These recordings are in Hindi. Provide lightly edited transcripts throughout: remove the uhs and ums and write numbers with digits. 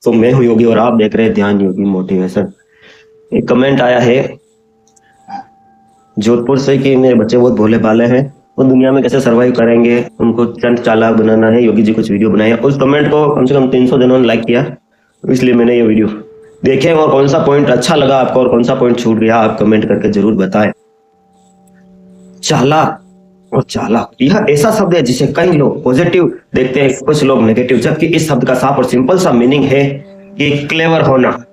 तो मैं हूं योगी और आप देख रहे हैं ध्यान योगी मोटिवेशन। एक कमेंट आया है जोधपुर से कि मेरे बच्चे बहुत भोले भाले हैं, वो दुनिया में कैसे सरवाइव करेंगे, उनको चंद चालाक बनाना है। योगी जी कुछ वीडियो बनाए, उस कमेंट को कम से कम 300 जनों ने लाइक किया, इसलिए मैंने ये वीडियो देखे। और कौन सा पॉइंट अच्छा लगा आपको और कौन सा पॉइंट छूट गया, आप कमेंट करके जरूर बताएं। चालाक और चालाक, यह ऐसा शब्द है जिसे कई लोग पॉजिटिव देखते हैं, कुछ लोग नेगेटिव, जबकि इस शब्द का साफ और सिंपल सा मीनिंग है कि क्लेवर होना,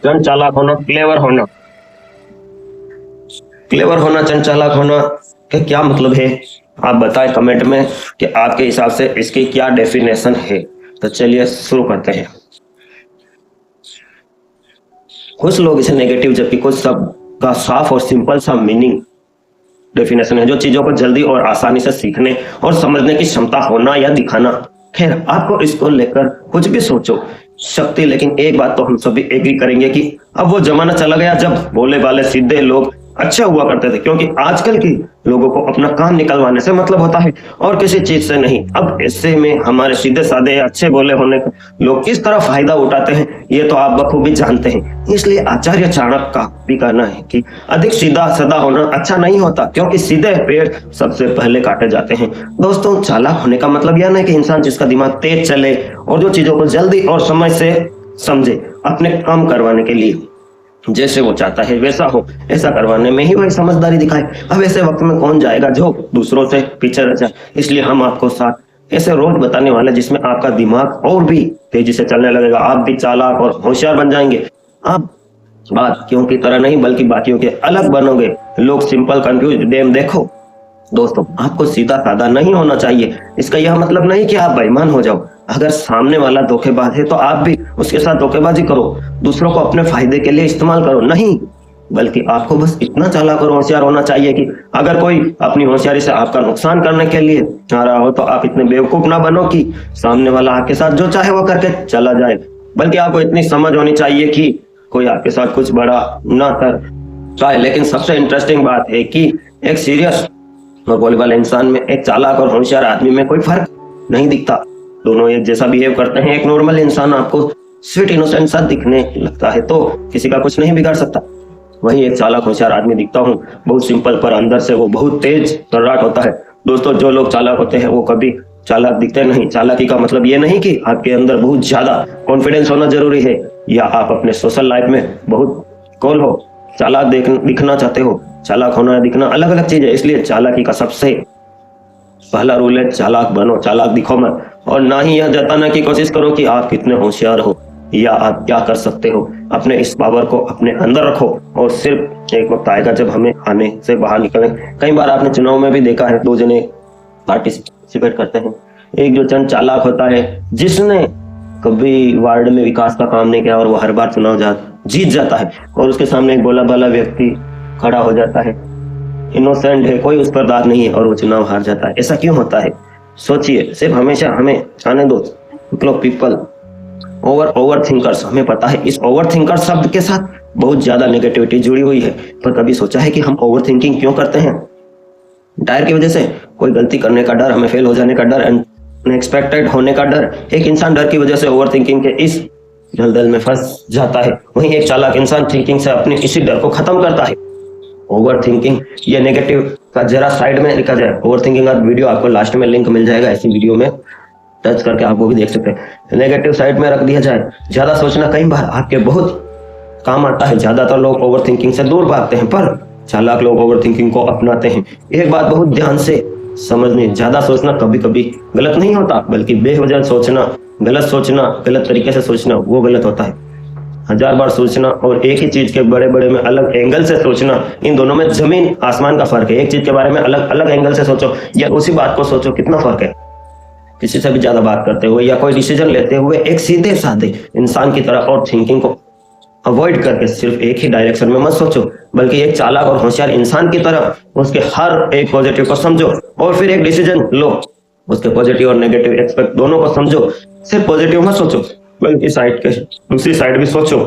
चंद चालाक होना, क्लेवर होना। क्लेवर होना, चंद चालाक होना का क्या मतलब है, आप बताएं कमेंट में कि आपके हिसाब से इसकी क्या डेफिनेशन है। तो चलिए शुरू करते हैं। कुछ लोग इसे नेगेटिव, जबकि कुछ शब्द का साफ और सिंपल सा मीनिंग डेफिनेशन है जो चीजों को जल्दी और आसानी से सीखने और समझने की क्षमता होना या दिखाना। खैर, आपको इसको लेकर कुछ भी सोचो शक्ति, लेकिन एक बात तो हम सभी एग्री करेंगे कि अब वो जमाना चला गया जब भोले भाले सीधे लोग अच्छे हुआ करते थे, क्योंकि आजकल की लोगों को अपना काम निकलवाने से मतलब होता है और किसी चीज से नहीं। अब ऐसे में हमारे सीधे साधे अच्छे भोले होने लोग किस तरह फायदा उठाते हैं ये तो आप बखूबी जानते हैं। इसलिए आचार्य चाणक्य का भी कहना है कि अधिक सीधा साधा होना अच्छा नहीं होता, क्योंकि सीधे पेड़ सबसे पहले काटे जाते हैं। दोस्तों, चालाक होने का मतलब यह नहीं कि इंसान जिसका दिमाग तेज चले और जो चीजों को जल्दी और समय से समझे, अपने काम करवाने के लिए जैसे वो चाहता है वैसा हो, ऐसा करवाने में ही वही समझदारी दिखाए। अब ऐसे वक्त में कौन जाएगा जो दूसरों से पीछे रह जाए। इसलिए हम आपको साथ ऐसे रोज बताने वाले जिसमें आपका दिमाग और भी तेजी से चलने लगेगा, आप भी चालाक और होशियार बन जाएंगे। आप बाकियों की तरह नहीं बल्कि बाकियों के अलग बनोगे। लोग सिंपल कंफ्यूज डेम देखो। दोस्तों, आपको सीधा साधा नहीं होना चाहिए। इसका यह मतलब नहीं कि आप बेईमान हो जाओ। अगर सामने वाला धोखेबाज है तो आप भी उसके साथ धोखेबाजी करो, दूसरों को अपने फायदे के लिए इस्तेमाल करो नहीं, बल्कि आपको बस इतना चालाक और होशियार होना चाहिए कि अगर कोई अपनी होशियारी से आपका नुकसान करने के लिए आ रहा हो तो आप इतने बेवकूफ ना बनो कि सामने वाला आपके साथ जो चाहे वो करके चला जाए, बल्कि आपको इतनी समझ होनी चाहिए कि कोई आपके साथ कुछ बड़ा ना कर पाए। लेकिन सबसे इंटरेस्टिंग बात है कि एक सीरियस और भोले वाले इंसान में एक चालाक और होशियार आदमी में कोई फर्क नहीं दिखता। दोनों एक जैसा बिहेव करते हैं। एक नॉर्मल इंसान आपको स्वीट इनोसेंट सा दिखने लगता है तो किसी का कुछ नहीं बिगाड़ सकता। वहीं एक चालाक होशियार आदमी दिखता हूँ बहुत सिंपल, पर अंदर से वो बहुत तेज तर्राट होता है। दोस्तों, जो लोग चालाक होते हैं वो कभी चालाक दिखते नहीं। चालाकी का मतलब ये नहीं कि आपके अंदर बहुत ज्यादा कॉन्फिडेंस होना जरूरी है या आप अपने सोशल लाइफ में बहुत कूल हो। चालाक दिखना चाहते हो, चालाक होना दिखना अलग अलग चीज है। इसलिए चालाकी का सबसे पहला रूल है चालाक बनो, चालाक दिखो मत। और ना ही यह जताने की कोशिश करो कि आप कितने होशियार हो या आप क्या कर सकते हो। अपने इस पावर को अपने अंदर रखो और सिर्फ एक वक्त आएगा जब हमें आने से बाहर निकलें। कई बार आपने चुनाव में भी देखा है, दो जने पार्टिसिपेट करते हैं। एक जो चंद चालाक होता है जिसने कभी वार्ड में विकास का काम नहीं किया और वो हर बार चुनाव जीत जाता है, और उसके सामने एक भोला भाला व्यक्ति खड़ा हो जाता है, इनोसेंट है, कोई उस पर दाग नहीं है और वो चुनाव हार जाता है। ऐसा क्यों होता है सोचिए। सिर्फ हमेशा हमें आने दो पीपल ओवर थिंकर्स। हमें पता है इस ओवर थिंकर शब्द के साथ बहुत ज्यादा नेगेटिविटी जुड़ी हुई है, पर कभी सोचा है कि हम ओवर थिंकिंग क्यों करते हैं? डर की वजह से, कोई गलती करने का डर, हमें फेल हो जाने का डर, अनएक्सपेक्टेड होने का डर। एक इंसान डर की वजह से ओवर थिंकिंग के इस दलदल में फंस जाता है, वहीं एक चालाक इंसान थिंकिंग से अपने इसी डर को खत्म करता है। ओवर थिंकिंग ये नेगेटिव का जरा साइड में लिखा जाए। ओवर थिंकिंग का वीडियो आपको लास्ट में लिंक मिल जाएगा, ऐसी वीडियो में टच करके आप वो भी देख सकते हैं। नेगेटिव साइड में रख दिया जाए। ज्यादा सोचना कई बार आपके बहुत काम आता है। ज्यादातर लोग ओवर थिंकिंग से दूर भागते हैं, पर चालाक लोग ओवर थिंकिंग को अपनाते हैं। एक बात बहुत ध्यान से समझनी, ज्यादा सोचना कभी कभी गलत नहीं होता, बल्कि बेवजह सोचना, गलत तरीके से सोचना वो गलत होता है। 1000 बार सोचना और एक ही चीज के बड़े बड़े में अलग एंगल से सोचना, इन दोनों में जमीन आसमान का फर्क है। एक चीज के बारे में अलग अलग एंगल से सोचो या उसी बात को सोचो, कितना फर्क है। किसी से भी ज्यादा बात करते हुए या कोई डिसीजन लेते हुए एक सीधे साधे इंसान की तरह और थिंकिंग को अवॉइड करके सिर्फ एक ही डायरेक्शन में मत सोचो, बल्कि एक चालाक और होशियार इंसान की तरह उसके हर एक पॉजिटिव को समझो और फिर एक डिसीजन लो। उसके पॉजिटिव और नेगेटिव एस्पेक्ट दोनों को समझो। सिर्फ पॉजिटिव मत सोचो बल्कि साइड के दूसरी साइड भी सोचो।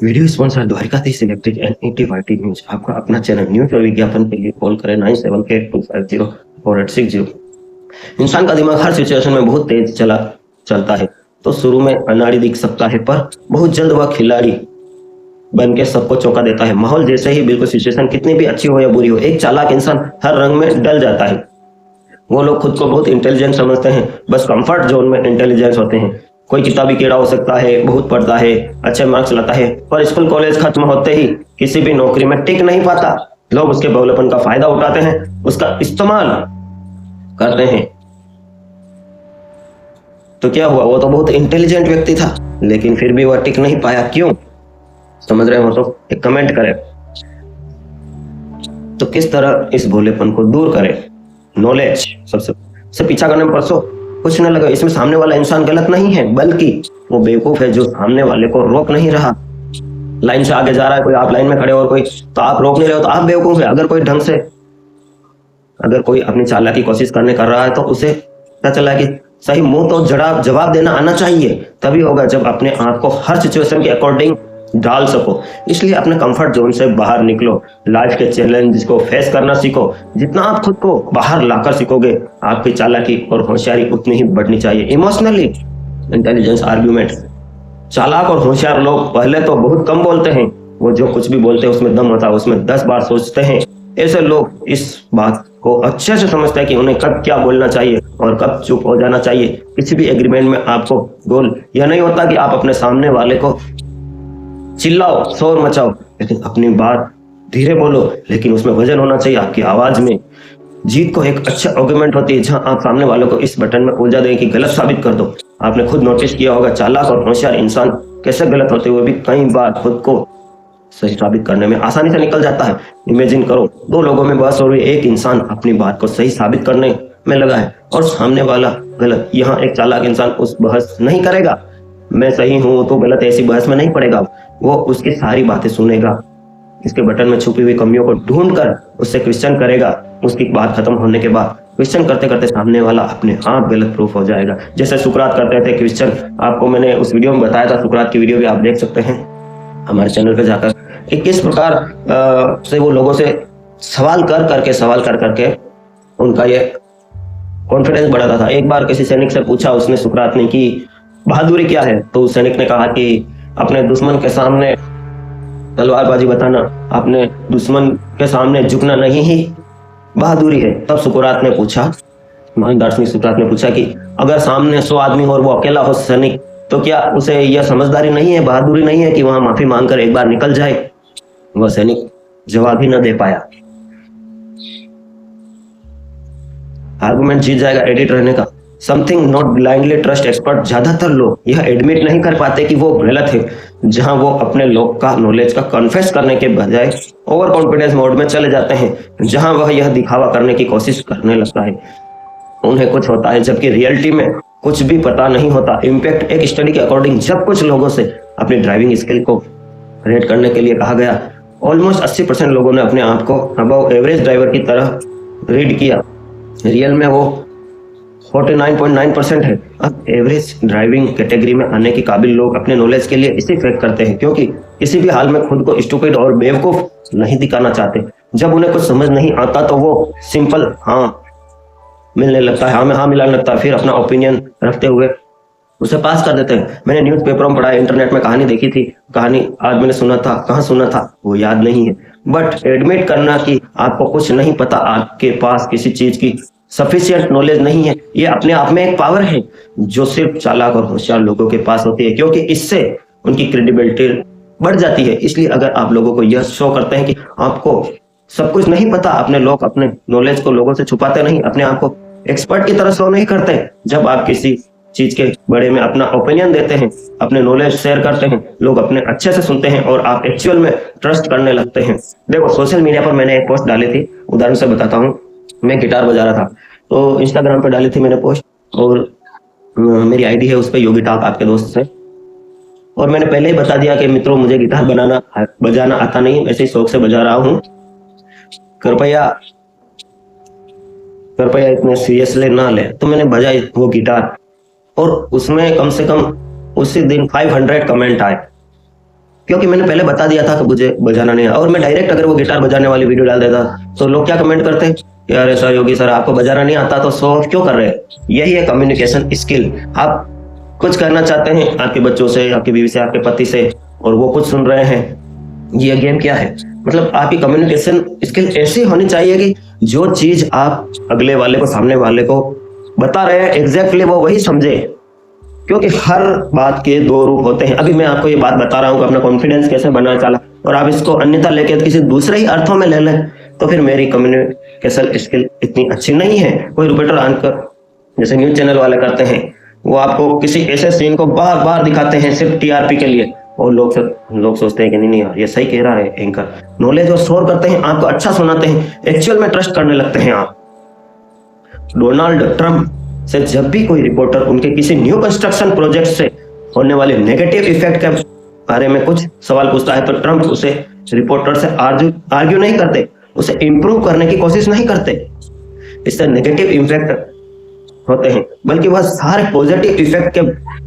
Video sponsor Dwarkadhish electric and ETYT news. आपका अपना चैनल न्यूज और विज्ञापन के लिए कॉल करें 9782504860। इंसान का दिमाग हर सिचुएशन में बहुत तेज चलता है, तो शुरू में अनाड़ी दिख सकता है, पर बहुत जल्द वह खिलाड़ी बन के सबको चौंका देता है। माहौल जैसे ही, बिल्कुल सिचुएशन कितनी भी अच्छी हो या बुरी हो, एक चालाक इंसान हर रंग में डल जाता है। वो लोग खुद को बहुत इंटेलिजेंट समझते हैं, बस कंफर्ट जोन में इंटेलिजेंस होते हैं। कोई किताबी कीड़ा हो सकता है, बहुत पढ़ता है, अच्छे मार्क्स लाता है, पर स्कूल कॉलेज खत्म होते ही किसी भी नौकरी में टिक नहीं पाता। लोग उसके भोलेपन का फायदा उठाते हैं, उसका इस्तेमाल करते हैं। तो क्या हुआ, वो तो बहुत इंटेलिजेंट व्यक्ति था, लेकिन फिर भी वह टिक नहीं पाया। क्यों? समझ रहे हो तो एक कमेंट करें। तो किस तरह इस भोलेपन को दूर करें? नॉलेज सबसे पीछा करने में परसों कुछ न लगा। इसमें सामने वाला इंसान गलत नहीं है, बल्कि वो बेवकूफ है जो सामने वाले को रोक नहीं रहा। लाइन से आगे जा रहा है कोई, आप लाइन में खड़े हो और कोई, तो आप रोक नहीं रहे हो तो आप बेवकूफ है। अगर कोई अपनी चालाकी की कोशिश कर रहा है तो उसे पता चला कि सही मुंह तो जवाब देना आना चाहिए। तभी होगा जब अपने आप को हर सिचुएशन के अकॉर्डिंग डाल सको। इसलिए अपने कंफर्ट जोन से बाहर निकलो, लाइफ के चैलेंज को फेस करना सीखो। जितना आप खुद को बाहर लाकर सीखोगे, आपकी चालाकी और होशियारी उतनी ही बढ़नी चाहिए। Emotionally intelligence argument. चालाक और होशियार लोग पहले तो बहुत कम बोलते हैं, वो जो कुछ भी बोलते हैं उसमें दम होता है, उसमें 10 बार सोचते हैं। ऐसे लोग इस बात को अच्छे से समझते हैं कि उन्हें कब क्या बोलना चाहिए और कब चुप हो जाना चाहिए। किसी भी एग्रीमेंट में आपको गोल यह नहीं होता कि आप अपने सामने वाले को चिल्लाओ, शोर मचाओ, लेकिन अपनी बात धीरे बोलो, लेकिन उसमें वजन होना चाहिए आपकी आवाज में। जीत को एक अच्छा आर्गुमेंट होती है जहां आप सामने वालों को इस बटन में ऊर्जा दें कि गलत साबित कर दो। आपने खुद नोटिस किया होगा, चालाक और होशियार इंसान कैसे गलत होते हुए भी कई बार खुद को सही साबित करने में आसानी से निकल जाता है। इमेजिन करो, दो लोगों में बहस हो रही है, एक इंसान अपनी बात को सही साबित करने में लगा है और सामने वाला गलत। यहाँ एक चालाक इंसान उस बहस नहीं करेगा, मैं सही हूं तो गलत, ऐसी बहस में नहीं पड़ेगा। वो उसकी सारी बातें सुनेगा, इसके बटन में छुपी हुई कमियों को ढूंढकर उससे क्वेश्चन करेगा। उसकी बात खत्म होने के बाद क्वेश्चन करते करते सामने वाला अपने आप गलत प्रूफ हो जाएगा। जैसे सुकरात करते थे क्वेश्चन, आपको मैंने उस वीडियो में बताया था, सुकरात की वीडियो भी आप देख सकते हैं हमारे चैनल पे जाकर। किस प्रकार से वो लोगों से सवाल कर करके उनका ये कॉन्फिडेंस बढ़ाता था। एक बार किसी सैनिक से पूछा उसने, सुकरात ने, कि बहादुरी क्या है? तो उस सैनिक ने कहा कि अपने दुश्मन के सामने तलवारबाजी बताना, अपने दुश्मन के सामने झुकना नहीं ही बहादुरी है। तब सुकरात ने पूछा, महान दार्शनिक सुकरात ने पूछा कि अगर सामने 100 आदमी और वो अकेला हो सैनिक, तो क्या उसे यह समझदारी नहीं है, बहादुरी नहीं है कि वहां माफी मांगकर एक बार निकल जाए? वह सैनिक जवाब ही न दे पाया। आर्गुमेंट जीत जाएगा एडिट रहने का। Something not blindly trust expert. ज्यादातर लोग यह एडमिट नहीं कर पाते कि वो गलत है, जहां वो अपने लोग का नॉलेज का कन्फेस करने के बजाय ओवर कॉन्फिडेंस मोड में चले जाते हैं, जहां वह यह दिखावा करने की कोशिश करने लगता है उन्हें कुछ होता है, जबकि रियलिटी में कुछ भी पता नहीं होता। इम्पैक्ट एक स्टडी के अकॉर्डिंग जब कुछ लोगों से अपनी ड्राइविंग स्किल को रेट करने के लिए कहा गया, ऑलमोस्ट 80% लोगों ने अपने आप को अबव एवरेज ड्राइवर की तरह रीड किया। रियल में वो 49.9% है। अब एवरेज ड्राइविंग कैटेगरी में आने के काबिल लोग अपने नॉलेज के लिए इसे फेक करते हैं, क्योंकि किसी भी हाल में खुद को स्टूपिड और बेवकूफ नहीं दिखाना चाहते। जब उन्हें कुछ समझ नहीं आता तो वो सिंपल हाँ मिलने लगता है, हाँ में हाँ मिलाने लगता है, फिर अपना ओपिनियन रखते हुए उसे पास कर देते हैं। मैंने न्यूज़पेपरों में पढ़ा, इंटरनेट में कहानी देखी थी, कहानी आज मैंने सुना था, कहाँ सुना था वो याद नहीं है। बट एडमिट करना कि आपको कुछ नहीं पता, आपके पास किसी चीज की सफिशिएंट नॉलेज नहीं है, ये अपने आप में एक पावर है जो सिर्फ चालाक और होशियार लोगों के पास होती है, क्योंकि इससे उनकी क्रेडिबिलिटी बढ़ जाती है। इसलिए अगर आप लोगों को यह शो करते हैं कि आपको सब कुछ नहीं पता, अपने लोग अपने नॉलेज को लोगों से छुपाते नहीं, अपने आप को एक्सपर्ट की तरह शो नहीं करते। जब आप किसी चीज के बारे में अपना ओपिनियन देते हैं, अपने नॉलेज शेयर करते हैं, लोग अपने अच्छे से सुनते हैं और आप एक्चुअल में ट्रस्ट करने लगते हैं। देखो, सोशल मीडिया पर मैंने एक पोस्ट डाली थी, उदाहरण से बताता हूँ। मैं गिटार बजा रहा था तो इंस्टाग्राम पर डाली थी मैंने पोस्ट, और मेरी आईडी है उस पर योगी टॉक आपके दोस्त से, और मैंने पहले ही बता दिया कि मित्रों मुझे गिटार बजाना आता नहीं, ऐसे ही शौक से बजा रहा हूँ, कृपया इतने सीरियसली ना ले। तो मैंने बजाई वो गिटार और उसमें कम से कम उसी दिन 500 कमेंट आए, क्योंकि मैंने पहले बता दिया था कि मुझे बजाना नहीं है। और मैं डायरेक्ट अगर वो गिटार बजाने वाली वीडियो डाल देता तो लोग क्या कमेंट करते हैं, यार ऐसा योगी सर आपको बजाना नहीं आता तो शो ऑफ क्यों कर रहे हैं। यही है कम्युनिकेशन स्किल। आप कुछ करना चाहते हैं आपके बच्चों से, आपकी बीवी से, आपके पति से, और वो कुछ सुन रहे हैं। ये गेम क्या है? मतलब आपकी कम्युनिकेशन स्किल ऐसी होनी चाहिए कि जो चीज आप अगले वाले को, सामने वाले को बता रहे हैं एग्जैक्टली वो वही समझे। क्योंकि हर बात के दो रूप होते हैं। अभी मैं आपको ये बात बता रहा हूँ कि अपना कॉन्फिडेंस कैसे बनाना चला, और आप इसको अन्यथा लेके किसी दूसरे ही अर्थों में ले लें, तो फिर मेरी कम्युनिकेशन स्किल इतनी अच्छी नहीं है। कोई रिपोर्टर आनकर, जैसे न्यूज चैनल वाले करते हैं, वो आपको किसी ऐसे सीन को बार बार दिखाते हैं सिर्फ टीआरपी के लिए, और लोग सोचते हैं कि नहीं नहीं यार ये सही कह रहा है एंकर। नॉलेज और शोर करते हैं, आपको अच्छा सुनाते हैं, एक्चुअल में ट्रस्ट करने लगते हैं आप। डोनाल्ड ट्रंप से जब भी कोई रिपोर्टर उनके किसी न्यू कंस्ट्रक्शन प्रोजेक्ट से होने वाले नेगेटिव इफेक्ट के बारे में कुछ सवाल पूछता है, तो ट्रंप उसे रिपोर्टर से आर्ग्यू नहीं करते, उसे इंप्रूव करने की कोशिश नहीं करते। इससे नेगेटिव इफेक्ट होते हैं, बल्कि वह सारे पॉजिटिव इफेक्ट के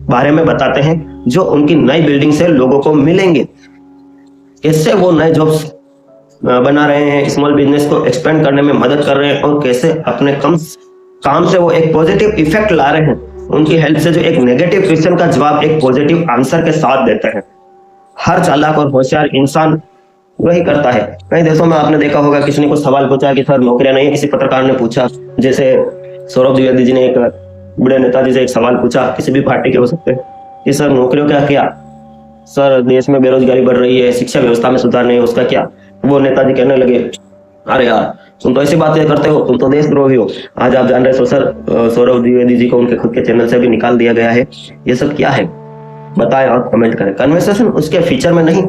बारे में बताते हैं जो उनकी नई बिल्डिंग से लोगों को मिलेंगे। कैसे वो नए जॉब्स बना रहे हैं, स्मॉल बिजनेस को एक्सपेंड करने में मदद कर रहे हैं, और कैसे अपने काम से वो एक पॉजिटिव इफेक्ट ला रहे हैं। उनकी हेल्प से जो एक नेगेटिव क्वेश्चन का जवाब एक पॉजिटिव आंसर के साथ देते हैं। हर चालाक और होशियार इंसान वही करता है। कई देशों में आपने देखा होगा, किसी ने कुछ सवाल पूछा कि सर नौकरियां नहीं है, किसी पत्रकार ने पूछा, जैसे सौरभ द्विवेदी जी ने एक बड़े नेताजी से एक सवाल पूछा, किसी भी पार्टी के हो सकते हैं, कि सर नौकरियों का क्या, सर देश में बेरोजगारी बढ़ रही है, शिक्षा व्यवस्था में सुधार नहीं है, उसका क्या? वो नेताजी कहने लगे, अरे यार तुम तो ऐसी बातें करते हो, तुम तो देशद्रोही हो। आज आप जान रहे हो सर, सौरभ द्विवेदी जी को उनके खुद के चैनल से भी निकाल दिया गया है। ये सब क्या है बताएं और कमेंट करें। कन्वर्सेशन उसके फीचर में नहीं,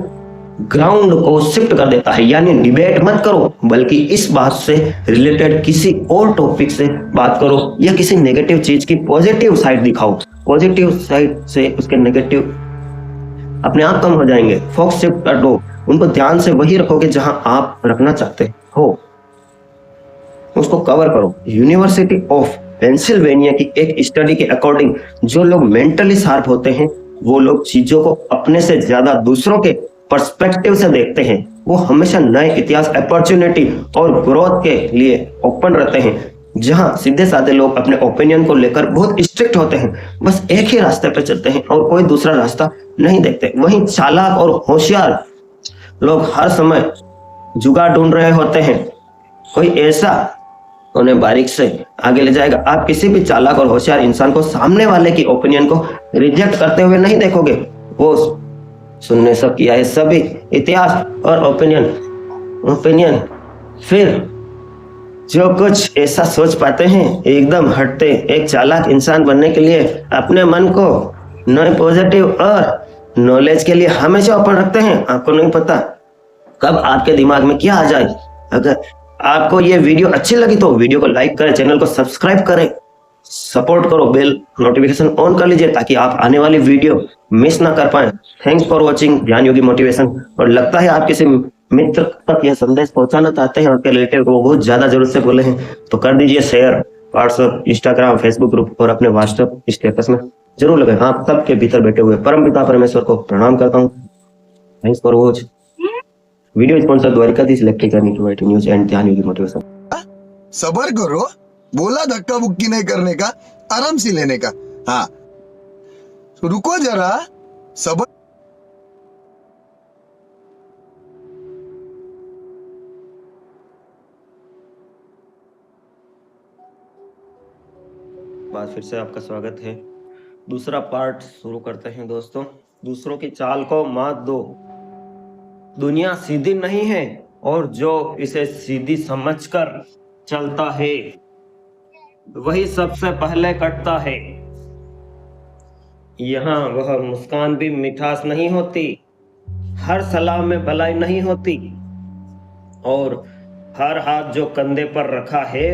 ग्राउंड को शिफ्ट कर देता है। यानी डिबेट मत करो, बल्कि इस बात से रिलेटेड किसी और टॉपिक से बात करो, या किसी नेगेटिव चीज की पॉजिटिव साइड दिखाओ। पॉजिटिव साइड से उसके नेगेटिव अपने आप कम हो जाएंगे। फोकस शिफ्ट कर दो, उनको ध्यान से वही रखोगे जहां आप रखना चाहते हो, उसको कवर करो। यूनिवर्सिटी ऑफ पेंसिल्वेनिया की एक स्टडी के अकॉर्डिंग जो लोग मेंटली शार्प होते हैं, वो लोग चीजों को अपने से ज्यादा दूसरों के पर्सपेक्टिव से देखते हैं। वो हमेशा नए इतिहास, अपॉर्चुनिटी और ग्रोथ के लिए ओपन रहते हैं। जहां सीधे साधे लोग अपने ओपिनियन को लेकर बहुत स्ट्रिक्ट होते हैं, बस एक ही रास्ते पे चलते हैं और कोई दूसरा रास्ता नहीं देखते। वहीं चालाक और होशियार लोग हर समय जुगाड़ ढूंढ रहे होते हैं, कोई ऐसा उन्हें बारीक से आगे ले जाएगा। आप किसी भी चालाक और होशियार इंसान को सामने वाले की ओपिनियन को रिजेक्ट करते हुए नहीं देखोगे। वो सुनने सब किया है सभी इतिहास और ओपिनियन फिर जो कुछ ऐसा सोच पाते हैं एकदम हटते। एक चालाक इंसान बनने के लिए अपने मन को नए पॉजिटिव और नॉलेज के लिए हमेशा ओपन रखते हैं। आपको नहीं पता कब आपके दिमाग में क्या आ जाए। अगर आपको ये वीडियो अच्छी लगी तो वीडियो को लाइक करें, चैनल को सब्सक्राइब करें, सपोर्ट करो, बेल नोटिफिकेशन ऑन कर लीजिए ताकि आप आने वाली वीडियो मिस ना कर पाए। थैंक्स फॉर वॉचिंग ज्ञान योगी मोटिवेशन। और लगता है आप किसी मित्र तक यह संदेश पहुंचाना चाहते हैं और के रिलेटेड वो बहुत ज्यादा जरूरत से बोले हैं, तो कर दीजिए share WhatsApp, Instagram, Facebook group और अपने व्हाट्सएप स्टेटस में जरूर लगे। हाँ, सबके भीतर बैठे हुए परम पिता परमेश्वर को प्रणाम करता हूँ। Thanks for watch. Video sponsor Dwarkadhish electric news and ध्यान योगी मोटिवेशन। सबर करो, बोला धक्का बुक्की नहीं करने का, आराम से लेने का। हाँ रुको जरा, सबर। बात फिर से आपका स्वागत है। दूसरा पार्ट शुरू करते हैं दोस्तों। दूसरों की चाल को मात दो। दुनिया सीधी नहीं है और जो इसे सीधी समझकर चलता है वही सबसे पहले कटता है। यहाँ वह मुस्कान भी मिठास नहीं होती, हर सलाम में भलाई नहीं होती, और हर हाथ जो कंधे पर रखा है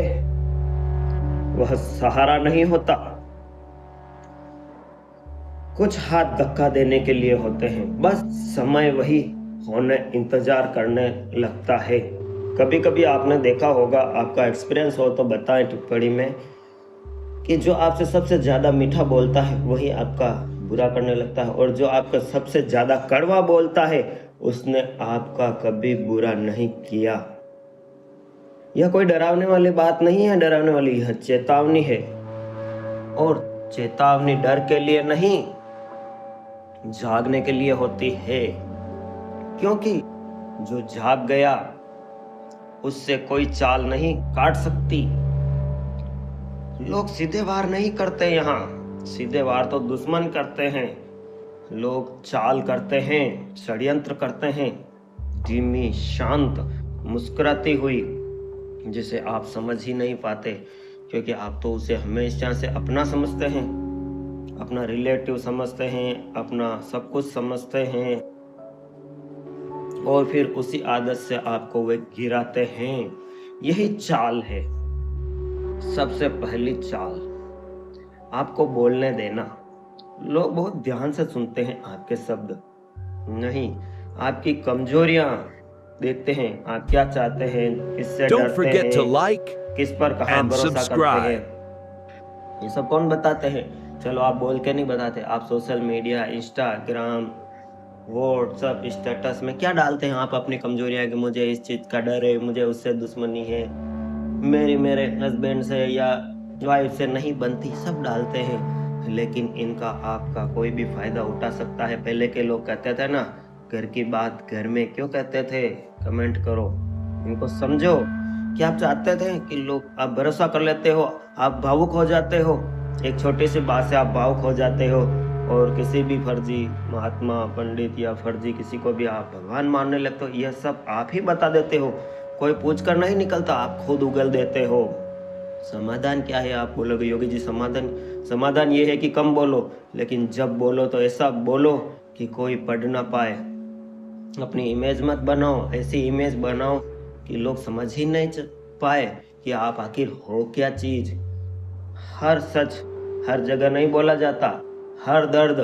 वह सहारा नहीं होता। कुछ हाथ धक्का देने के लिए होते हैं, बस समय वही होने इंतजार करने लगता है। कभी कभी आपने देखा होगा, आपका एक्सपीरियंस हो तो बताएं टिप्पणी में, कि जो आपसे सबसे ज्यादा मीठा बोलता है वही आपका बुरा करने लगता है, और जो आपका सबसे ज्यादा कड़वा बोलता है उसने आपका कभी बुरा नहीं किया। यह कोई डरावने वाली बात नहीं है, डरावने वाली यह चेतावनी है। और चेतावनी डर के लिए नहीं, जागने के लिए होती है, क्योंकि जो जाग गया उससे कोई चाल नहीं काट सकती। लोग सीधे वार नहीं करते यहाँ, सीधे वार तो दुश्मन करते हैं। लोग चाल करते हैं, षड्यंत्र करते हैं, धीमी शांत मुस्कुराती हुई, जिसे आप समझ ही नहीं पाते, क्योंकि आप तो उसे हमेशा से अपना समझते हैं, अपना रिलेटिव समझते हैं, अपना सब कुछ समझते हैं, और फिर उसी आदत से आपको वे गिराते हैं। यही चाल है, सबसे पहली चाल। आपको बोलने देना। लोग बहुत ध्यान से सुनते हैं आपके शब्द, नहीं आपकी कमजोरियां देखते हैं। आप क्या चाहते हैं, किससे Don't डरते forget to हैं, like किस पर कहाँ and भरोसा करते subscribe. हैं, ये सब कौन बताते हैं? चलो आप बोल के नहीं बताते, आप social media, Instagram, WhatsApp status में क्या डालते हैं? आप अपनी कमजोरियां, कि मुझे इस चीज का डर है, मुझे उससे दुश्मनी है, मेरे हस्बैंड से या वाइफ से नहीं बनती, सब डालते हैं। लेकिन इनका आपका कोई भी फायदा उठा सकता है। पहले के लोग कहते थे ना, घर की बात घर में, क्यों कहते थे? कमेंट करो, इनको समझो। क्या आप चाहते थे कि लोग, आप भरोसा कर लेते हो, आप भावुक हो जाते हो, एक छोटी सी बात से आप भावुक हो जाते हो, और किसी भी फर्जी महात्मा, पंडित या फर्जी किसी को भी आप भगवान मानने लगते हो। यह सब आप ही बता देते हो, कोई पूछ कर नहीं निकलता, आप खुद उगल देते हो। समाधान क्या है? आप बोलोगे योगी जी समाधान ये है कि कम बोलो, लेकिन जब बोलो तो ऐसा बोलो कि कोई पढ़ ना पाए। अपनी इमेज मत बनाओ, ऐसी इमेज बनाओ कि लोग समझ ही नहीं पाए कि आप आखिर हो क्या चीज। हर सच हर जगह नहीं बोला जाता, हर दर्द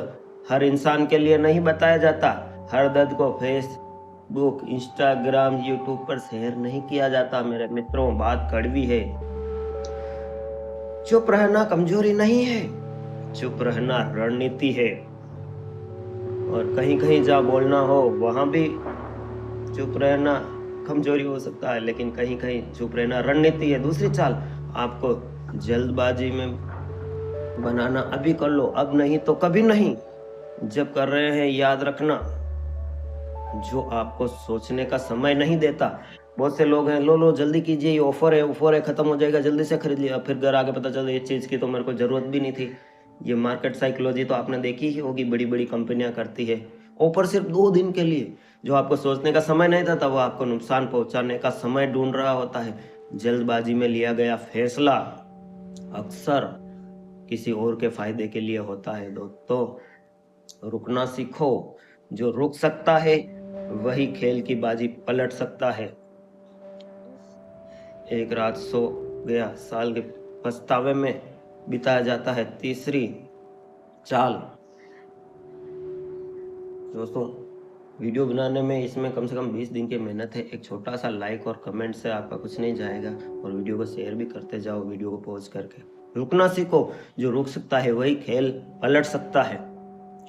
हर इंसान के लिए नहीं बताया जाता, हर दर्द को फेसबुक, इंस्टाग्राम, यूट्यूब पर शेयर नहीं किया जाता। मेरे मित्रों, बात कड़वी है। चुप रहना कमजोरी नहीं है, चुप रहना रणनीति है। और कहीं कहीं जहाँ बोलना हो वहां भी चुप रहना कमजोरी हो सकता है, लेकिन कहीं कहीं चुप रहना रणनीति है। दूसरी चाल, आपको जल्दबाजी में बनाना, अभी कर लो, अब नहीं तो कभी नहीं। जब कर रहे हैं याद रखना, जो आपको सोचने का समय नहीं देता। बहुत से लोग हैं, लो जल्दी कीजिए, ये ऑफर है खत्म हो जाएगा, जल्दी से खरीद लिया, फिर घर आके पता चला ये चीज की तो मेरे को जरूरत भी नहीं थी। ये मार्केट साइकोलॉजी तो आपने देखी ही होगी, बड़ी बड़ी कंपनियां करती है। ऑफर सिर्फ 2 दिन के लिए, जो आपको सोचने का समय नहीं था, वो आपको नुकसान पहुंचाने का समय ढूंढ रहा होता है। जल्दबाजी में लिया गया फैसला अक्सर किसी और के फायदे के लिए होता है। दोस्तों, रुकना सीखो। जो रुक सकता है वही खेल की बाजी पलट सकता है। एक रात सो गया साल के पछतावे में बिताया जाता है। तीसरी चाल, दोस्तों, वीडियो बनाने में इसमें कम से कम 20 दिन की मेहनत है। एक छोटा सा लाइक और कमेंट से आपका कुछ नहीं जाएगा, और वीडियो को शेयर भी करते जाओ, वीडियो को पॉज करके। रुकना सीखो। जो रुक सकता है वही खेल पलट सकता है।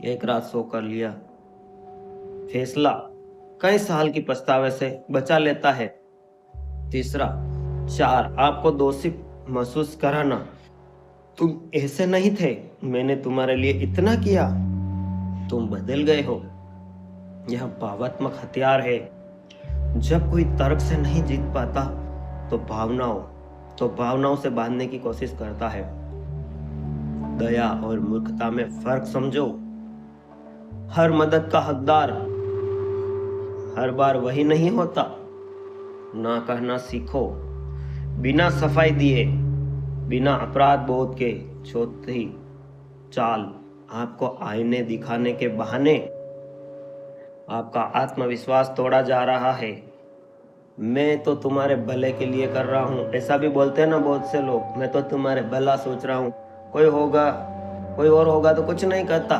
एक रात सो कर लिया फैसला कई साल की पछतावे से बचा लेता है। तीसरा 4, आपको दोषी महसूस कराना। तुम ऐसे नहीं थे, मैंने तुम्हारे लिए इतना किया, तुम बदल गए हो। यह भावात्मक हथियार है। जब कोई तर्क से नहीं जीत पाता तो भावनाओं से बांधने की कोशिश करता है। दया और मूर्खता में फर्क समझो। हर मदद का हकदार हर बार वही नहीं होता। ना कहना सीखो। बिना सफाई दिए, बिना अपराध बोध के। चौथी चाल, आपको आईने दिखाने के बहाने आपका आत्मविश्वास तोड़ा जा रहा है। मैं तो तुम्हारे भले के लिए कर रहा हूँ, ऐसा भी बोलते हैं ना बहुत से लोग। मैं तो तुम्हारे भला सोच रहा हूँ, कोई और होगा तो कुछ नहीं करता।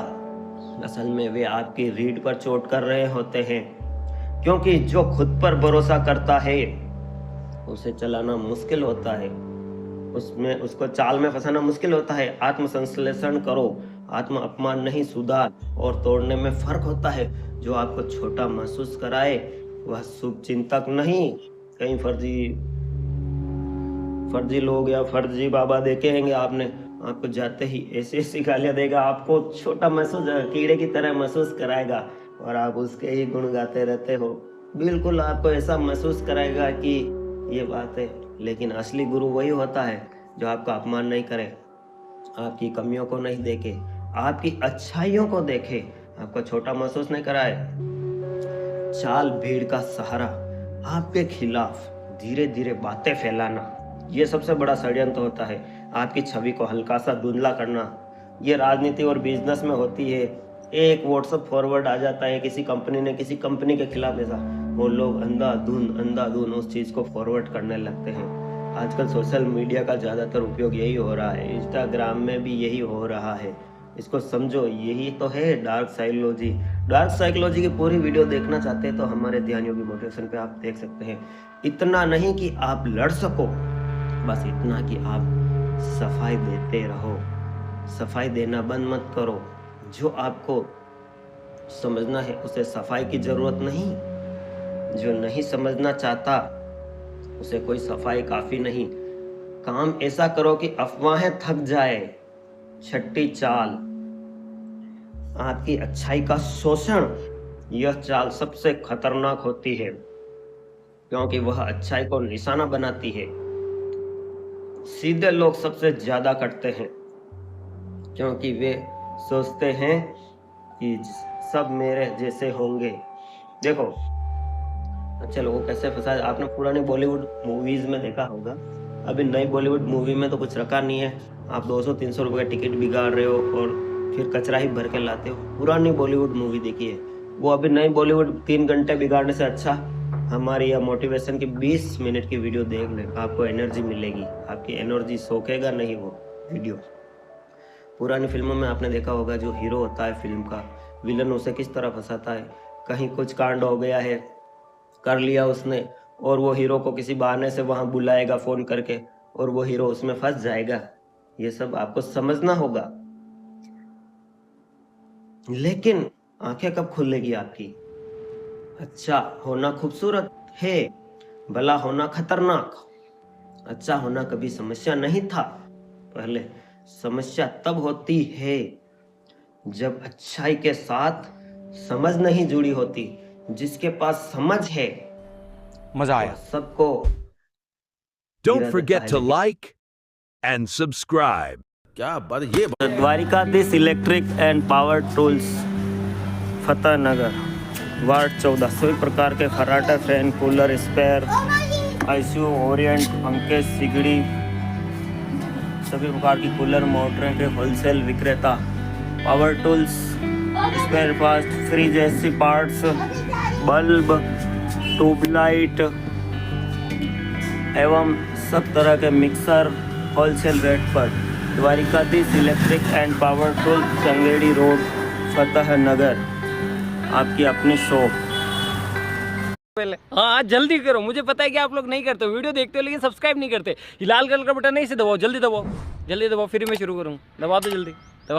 असल में वे आपकी रीढ़ पर चोट कर रहे होते हैं, क्योंकि जो खुद पर भरोसा करता है उसे चलाना मुश्किल होता है, उसको चाल में फंसाना मुश्किल होता है। आत्मसंश्लेषण करो। आत्म अपमान नहीं, सुधार और तोड़ने में फर्क होता है। जो आपको छोटा महसूस कराए वह शुभ चिंतक नहीं। कहीं फर्जी लोग या फर्जी बाबा देखे होंगे आपने, आपको जाते ही ऐसी ऐसी गालियाँ देगा, आपको छोटा महसूस कीड़े की तरह महसूस कराएगा और आप उसके ही गुण गाते रहते हो। बिल्कुल आपको ऐसा महसूस कराएगा कि ये बात है। लेकिन असली गुरु वही होता है जो आपका अपमान नहीं करे, आपकी कमियों को नहीं देखे, आपकी अच्छाइयों को देखे, आपको छोटा महसूस नहीं कराए। चाल भीड़ का सहारा, आपके खिलाफ धीरे धीरे बातें फैलाना, ये सबसे बड़ा षड्यंत्र होता है। आपकी छवि को हल्का सा धुंधला करना, ये राजनीति और बिजनेस में होती है। एक व्हाट्सएप फॉरवर्ड आ जाता है किसी कंपनी ने किसी कंपनी के खिलाफ ऐसा, वो लोग अंधाधुंध उस चीज़ को फॉरवर्ड करने लगते हैं। आजकल सोशल मीडिया का ज़्यादातर उपयोग यही हो रहा है, इंस्टाग्राम में भी यही हो रहा है। इसको समझो, यही तो है डार्क साइकोलॉजी। डार्क साइकोलॉजी की पूरी वीडियो देखना चाहते हैं तो हमारे ध्यान योगी मोटिवेशन पे आप देख सकते हैं। इतना नहीं कि आप लड़ सको, बस इतना कि आप सफाई देते रहो। सफाई देना बंद मत करो। जो आपको समझना है उसे सफाई की जरूरत नहीं, जो नहीं समझना चाहता उसे कोई सफाई काफी नहीं। काम ऐसा करो कि अफवाहें थक जाए। छठी चाल, आपकी अच्छाई का शोषण, यह चाल सबसे खतरनाक होती है क्योंकि वह अच्छाई को निशाना बनाती है। सीधे लोग सबसे ज्यादा कटते हैं क्योंकि वे सोचते हैं कि सब मेरे जैसे होंगे। देखो, चलो वो कैसे फंसा, आपने पुराने बॉलीवुड मूवीज में देखा होगा। अभी नई बॉलीवुड मूवी में तो कुछ रखा नहीं है, आप 200-300 रुपए का टिकट बिगाड़ रहे हो और फिर कचरा ही भर के लाते हो। पुरानी बॉलीवुड मूवी देखिए, वो अभी नई बॉलीवुड 3 घंटे बिगाड़ने से अच्छा हमारी यह मोटिवेशन की 20 मिनट की वीडियो देख ले, आपको एनर्जी मिलेगी, आपकी एनर्जी सोखेगा नहीं वो वीडियो। पुरानी फिल्मों में आपने देखा होगा, जो हीरो होता है फिल्म का, विलन उसे किस तरह फंसाता है। कहीं कुछ कांड हो गया है, कर लिया उसने, और वो हीरो को किसी बहाने से वहां बुलाएगा फोन करके और वो हीरो उसमें फंस जाएगा। ये सब आपको समझना होगा। लेकिन आंखें कब खुलेगी आपकी? अच्छा होना खूबसूरत है, भला होना खतरनाक। अच्छा होना कभी समस्या नहीं था, पहले समस्या तब होती है जब अच्छाई के साथ समझ नहीं जुड़ी होती। जिसके पास समझ है मजा आया। सबको Don't forget to like and subscribe. क्या बात है, ये Dwarkadhish electric and power tools, Fateh Nagar, ward 14। सभी प्रकार के खराटा, fan, cooler, spare, ICU, Orient, पंखे, सिगड़ी, सभी प्रकार की कूलर मोटरें के होलसेल विक्रेता। Power tools, spare parts, fridge, AC parts, bulb, tube light एवं सब तरह के मिक्सर होलसेल रेट पर। Dwarkadhish electric and power tools, Changedi road, Fateh Nagar, आपकी अपनी शॉप। पहले हाँ जल्दी करो, मुझे पता है कि आप लोग नहीं करते हो, वीडियो देखते हो लेकिन सब्सक्राइब नहीं करते। ये लाल कलर का बटन नहीं से दबाओ, जल्दी दबाओ, जल्दी दबाओ, फिर मैं शुरू करूँ, दबा दो जल्दी।